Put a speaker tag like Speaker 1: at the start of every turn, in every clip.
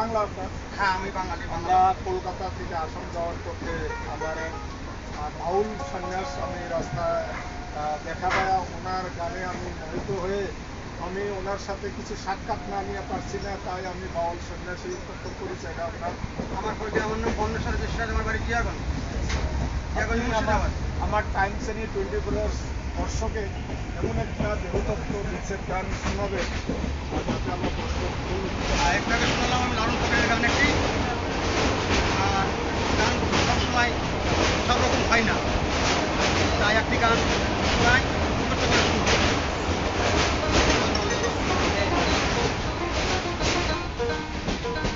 Speaker 1: বাংলা আপনার?
Speaker 2: হ্যাঁ, আমি বাঙালি।
Speaker 1: আমরা কলকাতা থেকে আসাম যাওয়ার পথে আমার এক বাউল সন্ন্যাস আমি রাস্তায় দেখা পায়া, ওনার গানে আমি মোহিত হয়ে আমি ওনার সাথে কিছু সাক্ষাৎ না নিয়ে পারছি না, তাই আমি বাউল সন্ন্যাসী প্রথম পরিচয়টা আপনার।
Speaker 2: আমার পরিচয়, আমার নাম বর্ণেশ্বর বিশ্বাস, আমার বাড়ি জিয়াগঞ্জ।
Speaker 1: আমার টাইম শ্রেণী 24 দর্শকে এমন একটা দেহতত্ত্ব নিচের গান শোনাবে যাতে আমরা দর্শক
Speaker 2: একটা গান শোনালাম আমি লালন ফকিরের গান একটি। আর গান সবসময় সব রকম হয় না, তাই একটি গান শোনাই, ছোট্ট করে শুনবো।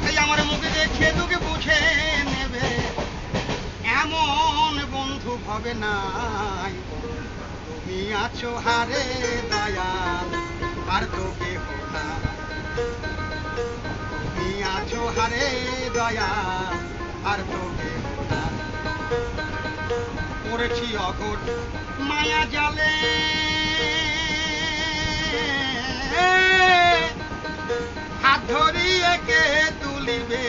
Speaker 2: এই আমার মুখে দেখে তোকে বুঝে নেবে এমন বন্ধু হবে নাই। তুমি আছো হারে দয়াল আর তো কেহ না। তুমি আছো হারে দয়াল আর তো কেহ না। পড়েছি অঘট মায়া জালে, হাত ধরিয়ে কে তুলিবে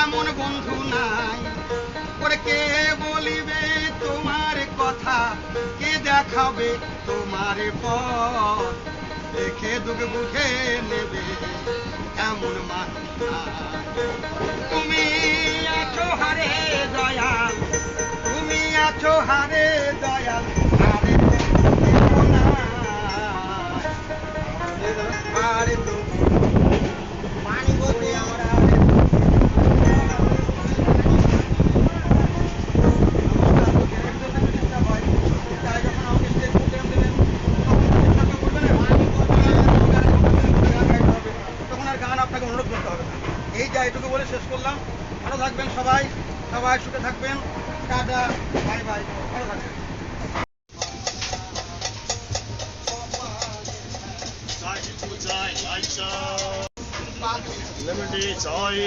Speaker 2: এমন বন্ধু নাই। ওরে কে বলিবে তোমার কথা, কে দেখাবে তোমার পথ, দেখে দুঃখ বুঝে নেবে এমন মানুষ নাই। তুমি আছো হারে দয়াল, তুমি আছো হারে দয়াল আরে তো না। আরে তো পানি বলতে আমার এই যা এটুকু বলে শেষ করলাম। ভালো থাকবেন সবাই, সবাই সুখে থাকবেন। টাটা, বাই বাই, ভালো থাকবেন।
Speaker 3: লেমন টি, চাই